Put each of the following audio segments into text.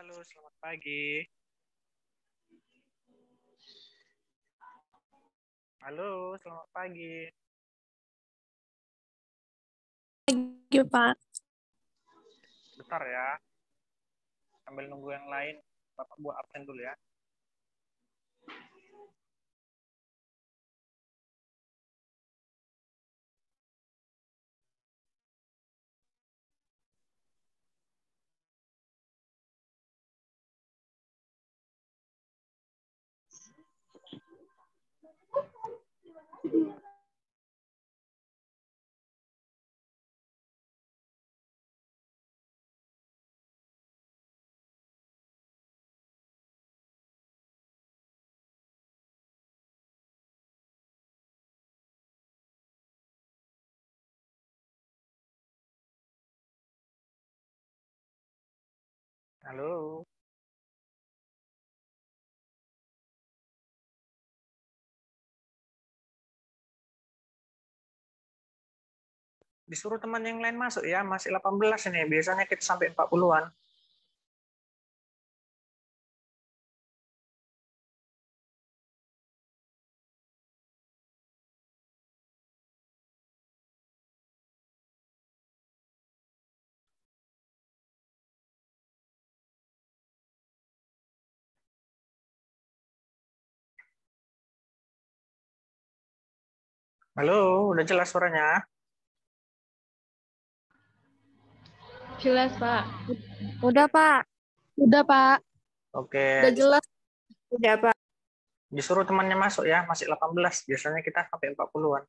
Halo, selamat pagi. Halo, selamat pagi. Pagi, Pak. Bentar ya, sambil nunggu yang lain. Bapak buat absen dulu ya. Halo. Disuruh teman yang lain masuk ya, masih 18 ini. Biasanya kita sampai 40-an. Halo, udah jelas suaranya? Jelas, Pak. Udah, Pak. Udah, Pak. Oke, Udah jelas. Udah, Pak. disuruh temannya masuk ya, masih 18. Biasanya kita sampai 40-an.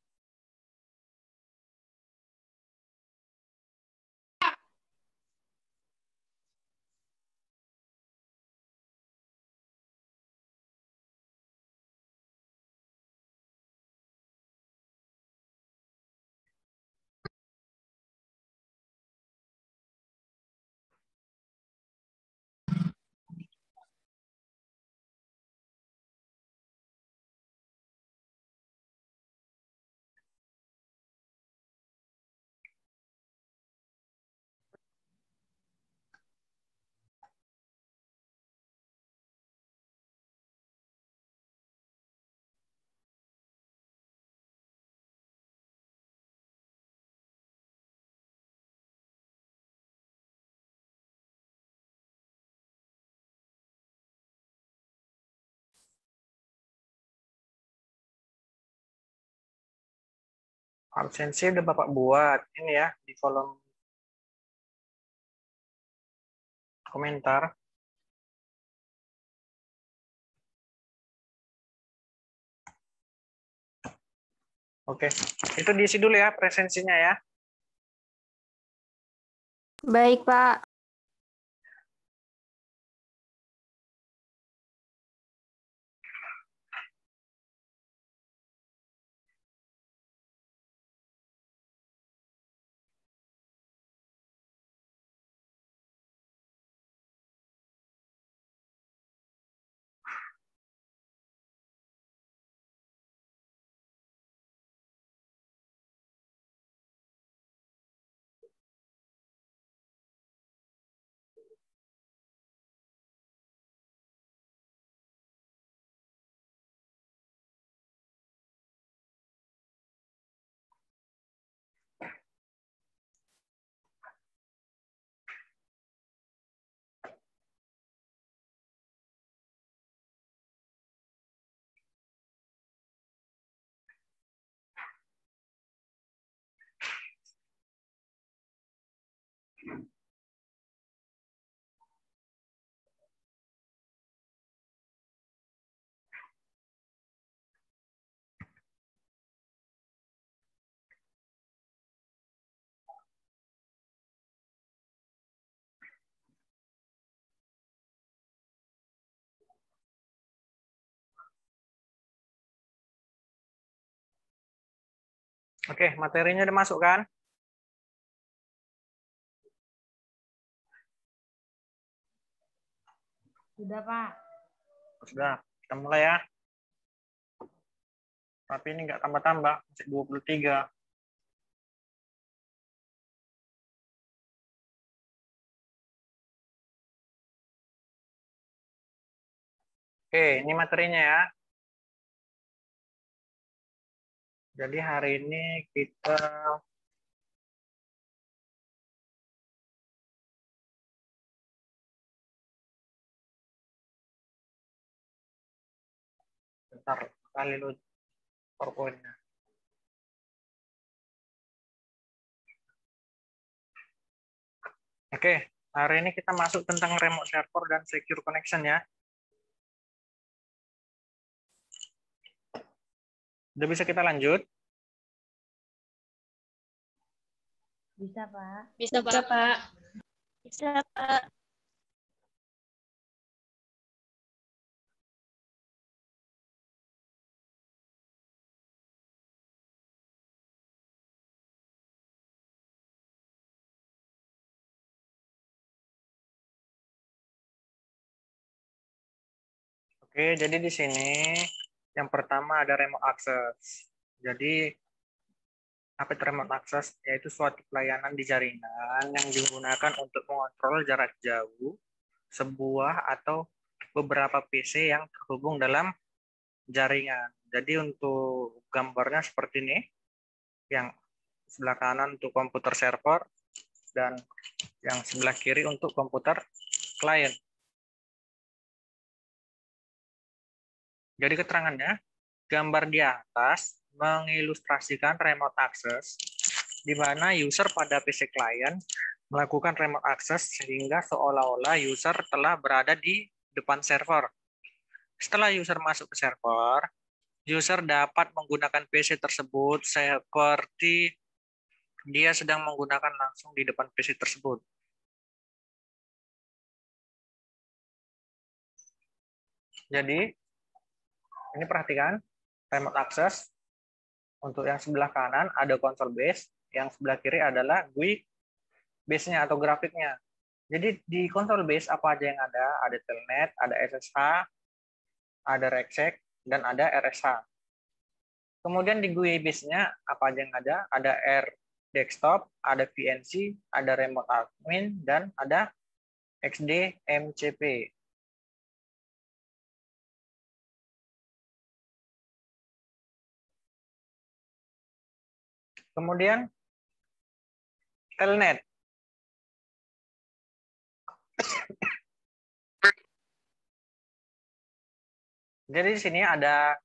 Absensi udah Bapak buat. Ini ya, di kolom komentar. Oke, itu diisi dulu ya presensinya ya. Baik, Pak. Oke, materinya udah masuk kan? Sudah, Pak. Sudah, kita mulai ya. Tapi ini nggak tambah-tambah, masih 23. Oke, ini materinya ya. Jadi hari ini kita bentar kali lu PowerPoint-nya. Oke, hari ini kita masuk tentang remote server dan secure connection ya. Udah bisa kita lanjut? Bisa, Pak. Bisa, Pak. Bisa, Pak. Oke, jadi di sini yang pertama ada remote access. Jadi apa itu remote access? Yaitu suatu pelayanan di jaringan yang digunakan untuk mengontrol jarak jauh sebuah atau beberapa PC yang terhubung dalam jaringan. Jadi untuk gambarnya seperti ini, yang sebelah kanan untuk komputer server dan yang sebelah kiri untuk komputer klien. Jadi keterangannya, gambar di atas mengilustrasikan remote access, di mana user pada PC klien melakukan remote access sehingga seolah-olah user telah berada di depan server. Setelah user masuk ke server, user dapat menggunakan PC tersebut seperti dia sedang menggunakan langsung di depan PC tersebut. Jadi, ini perhatikan, remote access. Untuk yang sebelah kanan ada console base, yang sebelah kiri adalah GUI base-nya atau grafiknya. Jadi di console base apa aja yang ada? Ada telnet, ada SSH, ada RegSec, dan ada RSH. Kemudian di GUI base-nya apa aja yang ada? Ada R desktop, ada VNC, ada remote admin, dan ada XDMCP. Kemudian telnet. Jadi di sini ada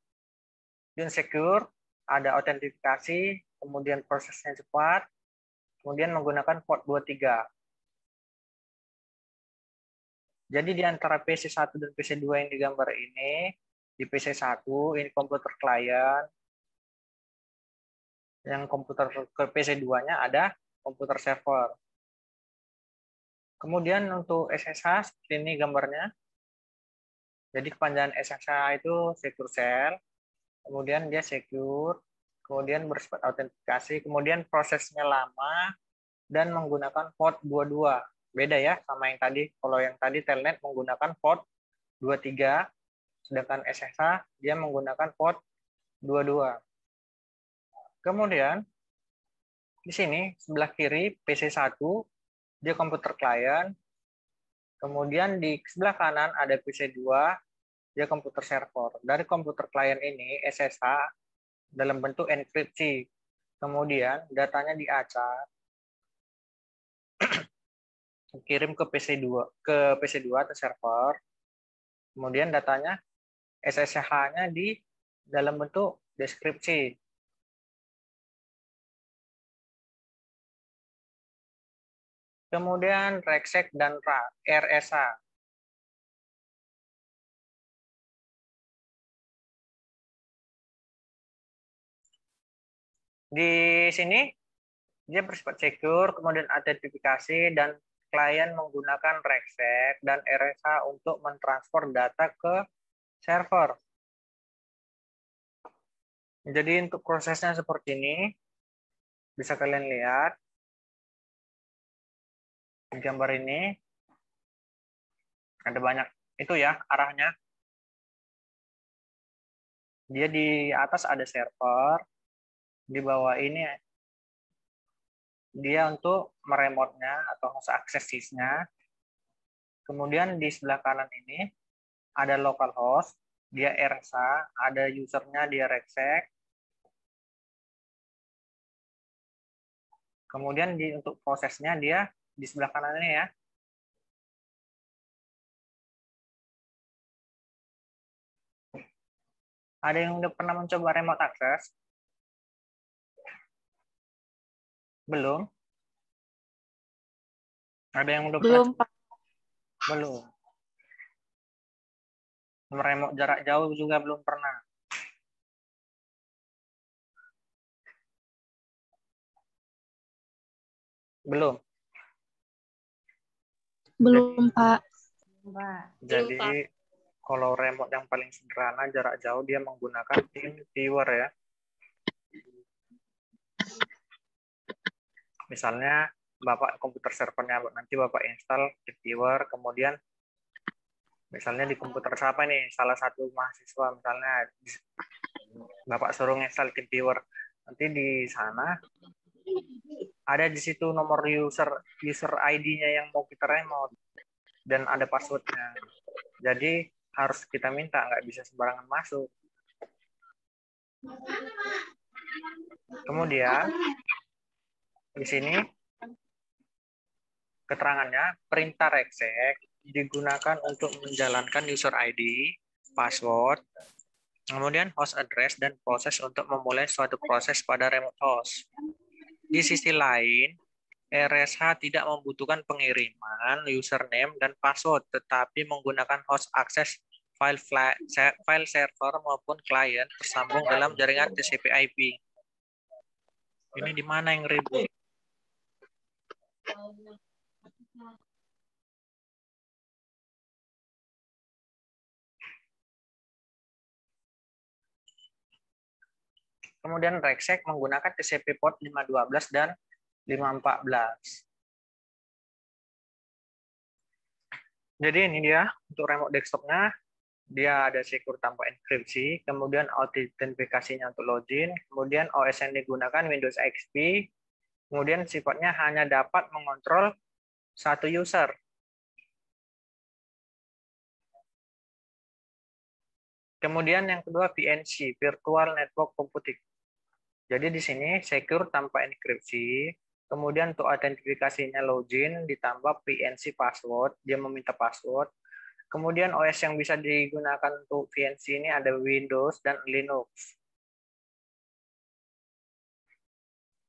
secure, ada autentifikasi, kemudian prosesnya cepat, kemudian menggunakan port 23. Jadi di antara PC1 dan PC2 yang digambar ini, di PC1 ini komputer klien, yang komputer ke PC2-nya ada komputer server. Kemudian untuk SSH seperti ini gambarnya. Jadi kepanjangan SSH itu secure shell, kemudian dia secure, kemudian bersifat autentikasi, kemudian prosesnya lama dan menggunakan port 22. Beda ya sama yang tadi. Kalau yang tadi telnet menggunakan port 23, sedangkan SSH dia menggunakan port 22. Kemudian di sini sebelah kiri PC1 dia komputer klien. Kemudian di sebelah kanan ada PC2 dia komputer server. Dari komputer klien ini SSH dalam bentuk enkripsi. Kemudian datanya diacak, kirim ke PC2 atau server. Kemudian datanya SSH-nya di dalam bentuk deskripsi. Kemudian RegSec dan RSA. Di sini dia bersifat secure, kemudian autentifikasi, dan klien menggunakan RegSec dan RSA untuk mentransfer data ke server. Jadi untuk prosesnya seperti ini, bisa kalian lihat di gambar ini. Ada banyak itu ya arahnya. Dia di atas ada server, di bawah ini dia untuk meremote-nya atau host access-nya. Kemudian di sebelah kanan ini ada localhost, dia RSA, ada usernya dia regsec. Kemudian untuk prosesnya dia di sebelah kanannya ya. Ada yang udah pernah mencoba remote access? Belum? Ada yang udah Belum, pernah? Pak. Belum. Remote jarak jauh juga belum pernah. Belum. Belum, Pak. Pak. Jadi Pak. kalau remote yang paling sederhana jarak jauh dia menggunakan TeamViewer ya. Misalnya Bapak komputer servernya nanti Bapak install TeamViewer, kemudian misalnya di komputer siapa nih, salah satu mahasiswa misalnya Bapak suruh install TeamViewer. Nanti di sana ada di situ nomor user ID-nya yang mau kita remote dan ada passwordnya. Jadi harus kita minta, nggak bisa sembarangan masuk. Kemudian di sini keterangannya perintah regsec digunakan untuk menjalankan user ID, password, kemudian host address dan proses untuk memulai suatu proses pada remote host. Di sisi lain, RSH tidak membutuhkan pengiriman username dan password, tetapi menggunakan host akses file server maupun klien tersambung dalam jaringan TCP/IP. Ini di mana yang ribut? Kemudian regsec menggunakan TCP port 512 dan 514. Jadi ini dia untuk remote desktopnya. Dia ada secure tanpa enkripsi, kemudian autentifikasinya untuk login, kemudian OS yang digunakan Windows XP, kemudian sifatnya hanya dapat mengontrol satu user. Kemudian yang kedua VNC, Virtual Network Computing. Jadi di sini secure tanpa enkripsi, kemudian untuk autentifikasinya login ditambah VNC password, dia meminta password. Kemudian OS yang bisa digunakan untuk VNC ini ada Windows dan Linux.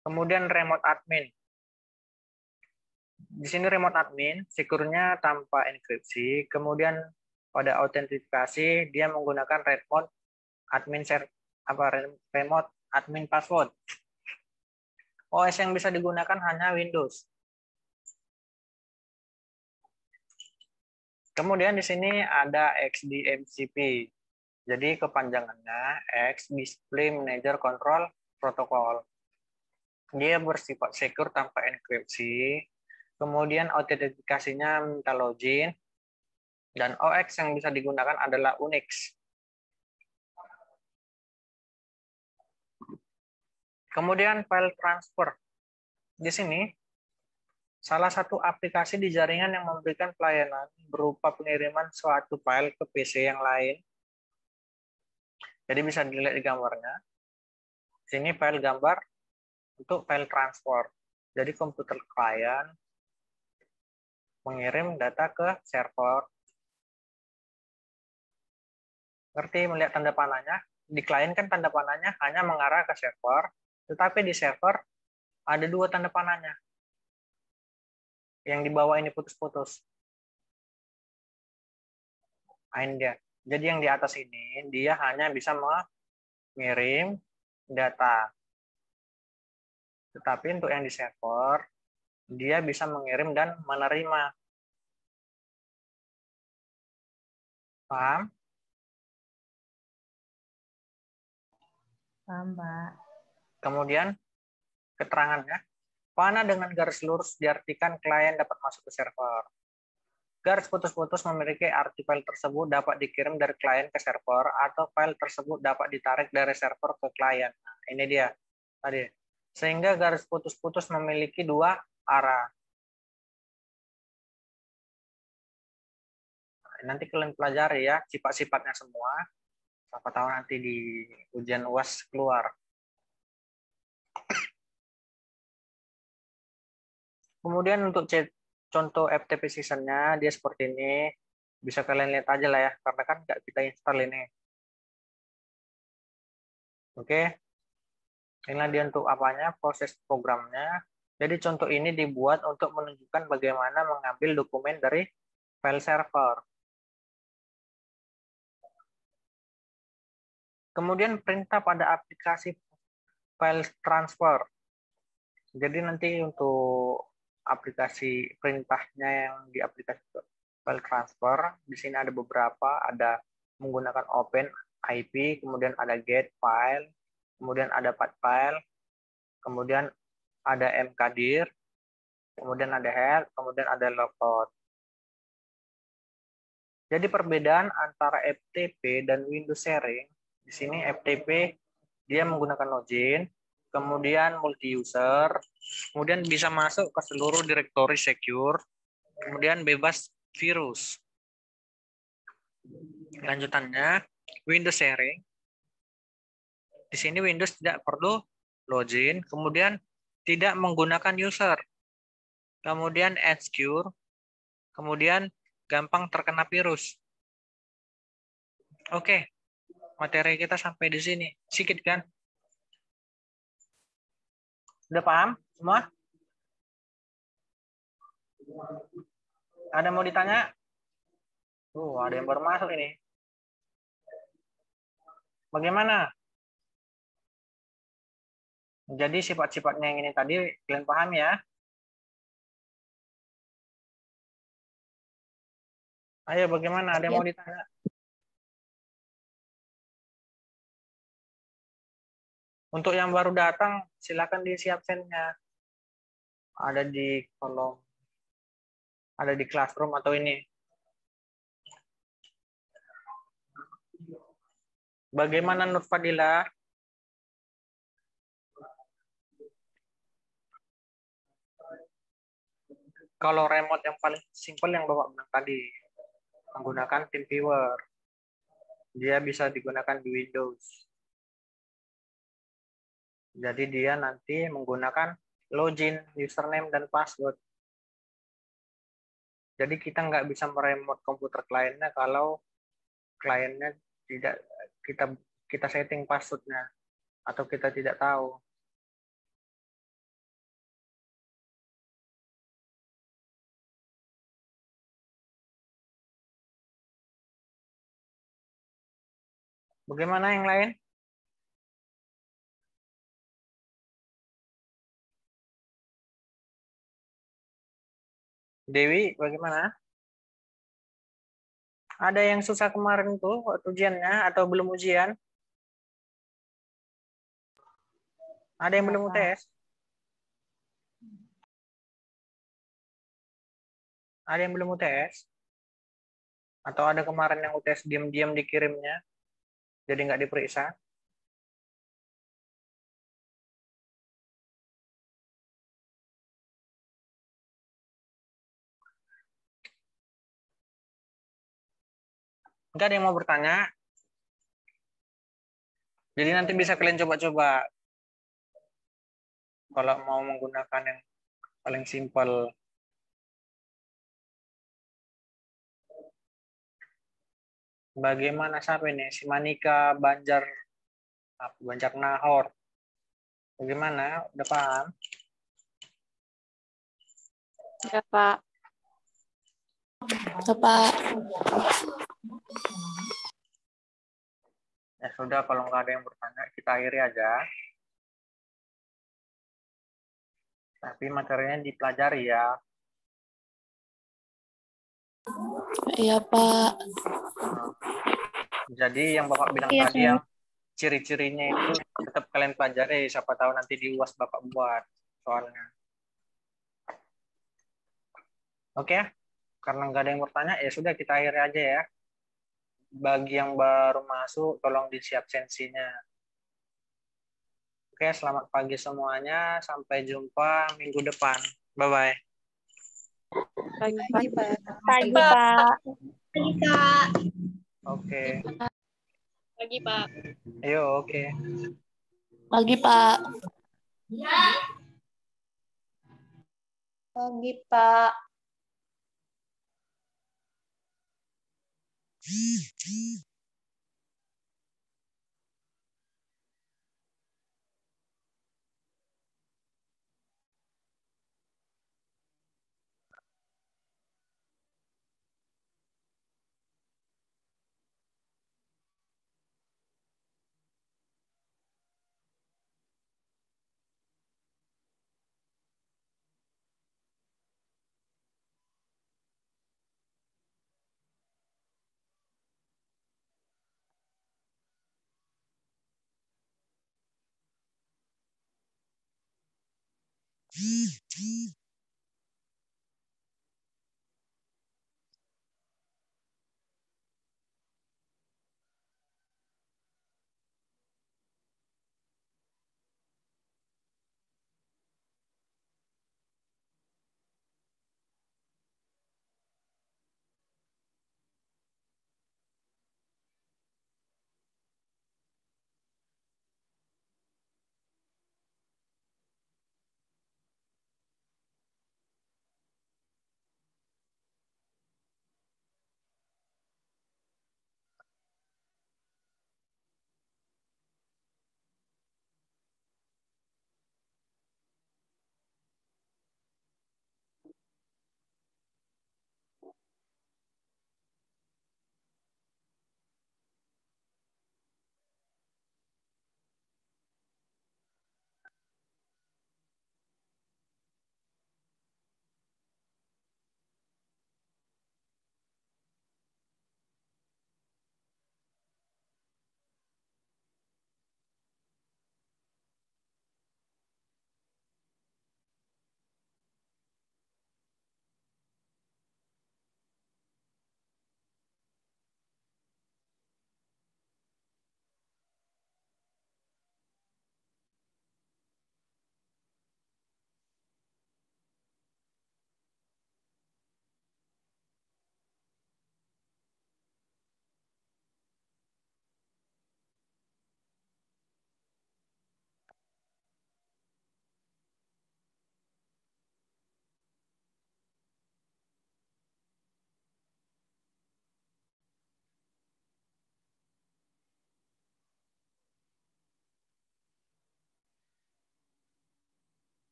Kemudian remote admin. Di sini remote admin, secure-nya tanpa enkripsi. Kemudian pada autentifikasi dia menggunakan remote admin password. OS yang bisa digunakan hanya Windows. Kemudian di sini ada XDMCP. Jadi kepanjangannya X Display Manager Control Protocol. Dia bersifat secure tanpa enkripsi. Kemudian autentifikasinya minta login. Dan OS yang bisa digunakan adalah Unix. Kemudian file transfer. Di sini salah satu aplikasi di jaringan yang memberikan pelayanan berupa pengiriman suatu file ke PC yang lain. Jadi bisa dilihat di gambarnya. Sini file gambar untuk file transfer. Jadi komputer klien mengirim data ke server. Ngerti melihat tanda panahnya? Di klien kan tanda panahnya hanya mengarah ke server, tetapi di server ada dua tanda panahnya. Yang di bawah ini putus-putus. Ini dia. Jadi yang di atas ini dia hanya bisa mengirim data. Tetapi untuk yang di server dia bisa mengirim dan menerima. Paham? Paham, Pak. Kemudian keterangannya, panah dengan garis lurus diartikan klien dapat masuk ke server. Garis putus-putus memiliki arti file tersebut dapat dikirim dari klien ke server atau file tersebut dapat ditarik dari server ke klien. Nah, ini dia tadi. Sehingga garis putus-putus memiliki dua arah. Nanti kalian pelajari ya sifat-sifatnya semua. Siapa tahu nanti di ujian UAS keluar. Kemudian untuk contoh FTP season-nya dia seperti ini. Bisa kalian lihat aja lah ya, karena kan nggak kita install ini. Oke. Inilah dia untuk apanya, proses programnya. Jadi contoh ini dibuat untuk menunjukkan bagaimana mengambil dokumen dari file server. Kemudian perintah pada aplikasi file transfer. Jadi nanti untuk aplikasi perintahnya yang di aplikasi file transfer, di sini ada beberapa, ada menggunakan open IP, kemudian ada get file, kemudian ada path file, kemudian ada mkdir, kemudian ada head, kemudian ada logout. Jadi perbedaan antara FTP dan Windows Sharing, di sini FTP dia menggunakan login, kemudian multi user, kemudian bisa masuk ke seluruh direktori secure, kemudian bebas virus. Lanjutannya, Windows Sharing. Di sini Windows tidak perlu login, kemudian tidak menggunakan user, kemudian secure, kemudian gampang terkena virus. Oke, materi kita sampai di sini. Sedikit kan? Udah paham semua? Ada mau ditanya? Ada yang baru masuk ini. Bagaimana? Jadi sifat-sifatnya yang ini tadi kalian paham ya? Ayo bagaimana? Ada yang mau ditanya? Untuk yang baru datang, silakan diisi absennya. Ada di kolom, ada di classroom atau ini. Bagaimana Nur Fadila? Kalau remote yang paling simpel yang Bapak bilang tadi, menggunakan TeamViewer. Dia bisa digunakan di Windows. Jadi dia nanti menggunakan login, username, dan password. Jadi kita nggak bisa meremote komputer kliennya kalau kliennya tidak kita setting passwordnya atau kita tidak tahu. Bagaimana yang lain? Dewi, bagaimana? Ada yang susah kemarin tuh ujiannya atau belum ujian? Ada yang belum UTS? Ada yang belum UTS? Atau ada kemarin yang UTS diam-diam dikirimnya, jadi nggak diperiksa? Nggak ada yang mau bertanya? Jadi nanti bisa kalian coba-coba. Kalau mau menggunakan yang paling simpel. Bagaimana siapa ini? Si Manika Banjar Nahor. Bagaimana? Udah paham? Ya, Pak. Ya, Pak. Ya sudah, kalau nggak ada yang bertanya, kita akhiri aja. Tapi materinya dipelajari ya. Iya, Pak. Jadi yang Bapak bilang Iya, tadi, yang ciri-cirinya itu tetap kalian pelajari. Siapa tahu nanti di UAS Bapak buat soalnya. Oke, karena nggak ada yang bertanya, ya sudah kita akhiri aja ya. Bagi yang baru masuk, tolong disiap sensinya. Oke, selamat pagi semuanya. Sampai jumpa minggu depan. Bye-bye. Pagi, Pak. Pagi, Pak. Pagi, Kak. Oke. Pagi, Pak. Ayo, oke. Pagi, Pak. Pagi, Pak.